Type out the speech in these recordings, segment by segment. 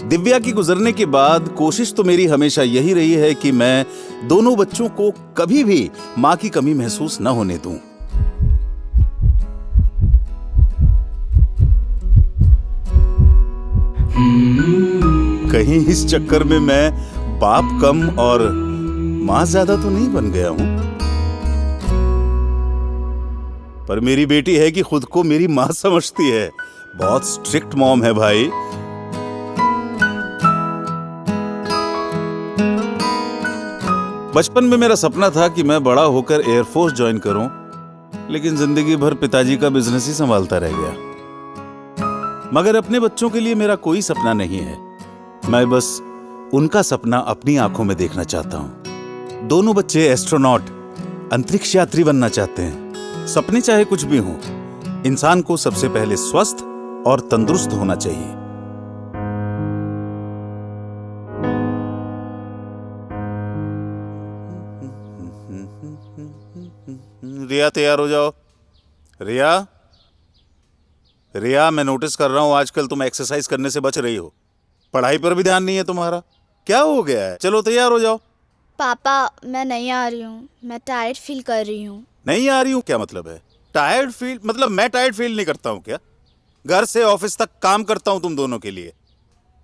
दिव्या की गुजरने के बाद कोशिश तो मेरी हमेशा यही रही है कि मैं दोनों बच्चों को कभी भी मां की कमी महसूस न होने दूं। कहीं इस चक्कर में मैं बाप कम और मां ज्यादा तो नहीं बन गया हूं। पर मेरी बेटी है कि खुद को मेरी मां समझती है। बहुत स्ट्रिक्ट मॉम है भाई। बचपन में मेरा सपना था कि मैं बड़ा होकर एयरफोर्स ज्वाइन करूं, लेकिन जिंदगी भर पिताजी का बिजनेस ही संभालता रह गया। मगर अपने बच्चों के लिए मेरा कोई सपना नहीं है। मैं बस उनका सपना अपनी आंखों में देखना चाहता हूं। दोनों बच्चे एस्ट्रोनॉट, अंतरिक्ष यात्री बनना चाहते हैं। सपने चाहे कुछ भी हों, इंसान को सबसे पहले स्वस्थ और तंदुरुस्त होना चाहिए। रिया, तैयार हो जाओ। रिया, रिया, मैं नोटिस कर रहा हूं आजकल तुम एक्सरसाइज करने से बच रही हो। पढ़ाई पर भी ध्यान नहीं है तुम्हारा। क्या हो गया है? चलो तैयार हो जाओ। पापा, मैं नहीं आ रही हूँ। मैं टायर्ड फील कर रही हूँ। नहीं आ रही हूँ क्या मतलब है? टायर्ड फील मतलब मैं टायर्ड फील नहीं करता हूँ क्या? घर से ऑफिस तक काम करता हूँ तुम दोनों के लिए।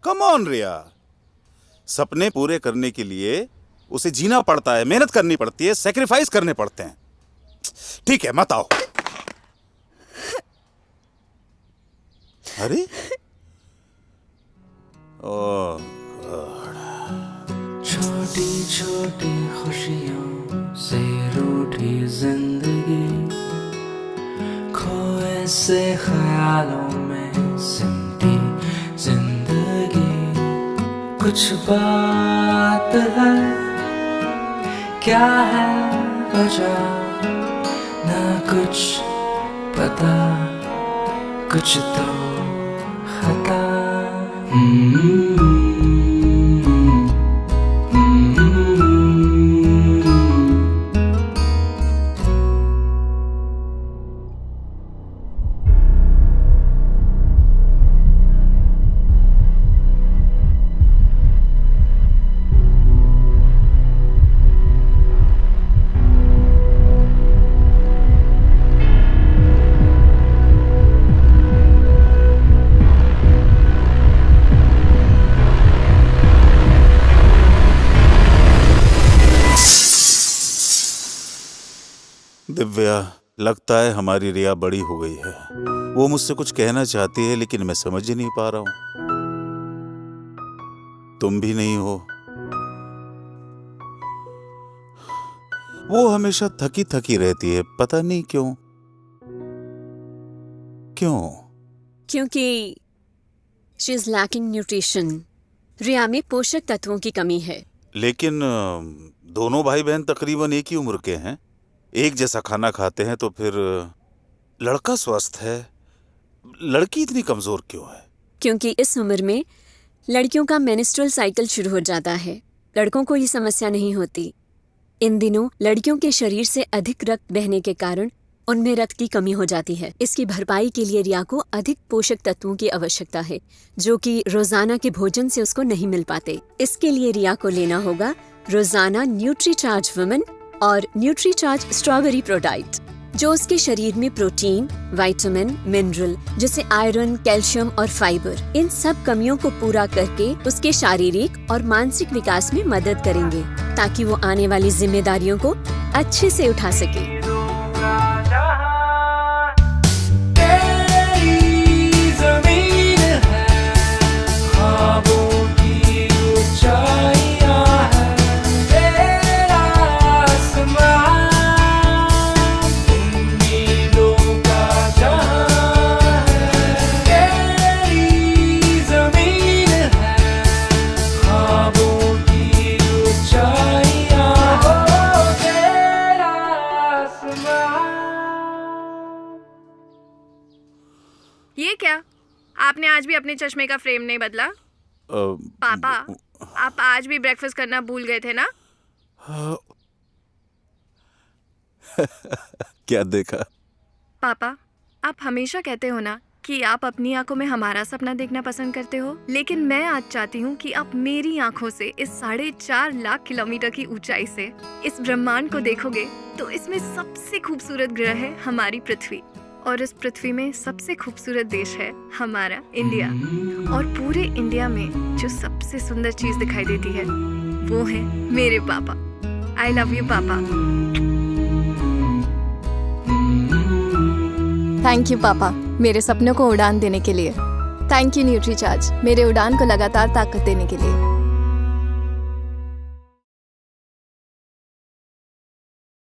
कम ऑन रिया, सपने पूरे करने के लिए उसे जीना पड़ता है, मेहनत करनी पड़ती है, सेक्रीफाइस करने पड़ते हैं। ठीक है, मत आओ। अरे ओह गॉड। छोटी छोटी खुशियों से रूठी जिंदगी, खोए से ख्यालों में सिमटी जिंदगी। कुछ बात है, क्या है वजह, ना कुछ पता, कुछ तो खता। दिव्या, लगता है हमारी रिया बड़ी हो गई है। वो मुझसे कुछ कहना चाहती है, लेकिन मैं समझ ही नहीं पा रहा हूं। तुम भी नहीं हो। वो हमेशा थकी थकी रहती है, पता नहीं क्यों। क्यों? क्योंकि शी इज लैकिंग न्यूट्रिशन। रिया में पोषक तत्वों की कमी है। लेकिन दोनों भाई बहन तकरीबन एक ही उम्र के हैं, एक जैसा खाना खाते हैं, तो फिर लड़का स्वस्थ है, लड़की इतनी कमजोर क्यों है? क्योंकि इस उम्र में लड़कियों का मेंस्ट्रुअल साइकिल शुरू हो जाता है। लड़कों को ये समस्या नहीं होती। इन दिनों लड़कियों के शरीर से अधिक रक्त बहने के कारण उनमें रक्त की कमी हो जाती है। इसकी भरपाई के लिए रिया को अधिक पोषक तत्वों की आवश्यकता है, जो कि रोजाना के भोजन से उसको नहीं मिल पाते। इसके लिए रिया को लेना होगा रोजाना न्यूट्रीचार्ज वुमेन और न्यूट्रीचार्ज स्ट्रॉबेरी प्रोडाइट, जो उसके शरीर में प्रोटीन, विटामिन, मिनरल जैसे आयरन, कैल्शियम और फाइबर, इन सब कमियों को पूरा करके उसके शारीरिक और मानसिक विकास में मदद करेंगे, ताकि वो आने वाली जिम्मेदारियों को अच्छे से उठा सके। ये क्या? आपने आज भी अपने चश्मे का फ्रेम नहीं बदला? पापा, आप आज भी ब्रेकफास्ट करना भूल गए थे ना? क्या देखा? पापा, आप हमेशा कहते हो ना कि आप अपनी आंखों में हमारा सपना देखना पसंद करते हो, लेकिन मैं आज चाहती हूँ कि आप मेरी आंखों से इस 4.5 लाख किलोमीटर की ऊंचाई से इस ब्रह्मांड को देखोगे तो इसमें सबसे खूबसूरत ग्रह है हमारी पृथ्वी, और इस पृथ्वी में सबसे खूबसूरत देश है हमारा इंडिया। और पूरे इंडिया में जो सबसे सुंदर चीज दिखाई देती है वो है मेरे पापा। आई लव यू पापा। थैंक यू पापा, मेरे सपनों को उड़ान देने के लिए। थैंक यू न्यूट्रीचार्ज, मेरे उड़ान को लगातार ताकत देने के लिए।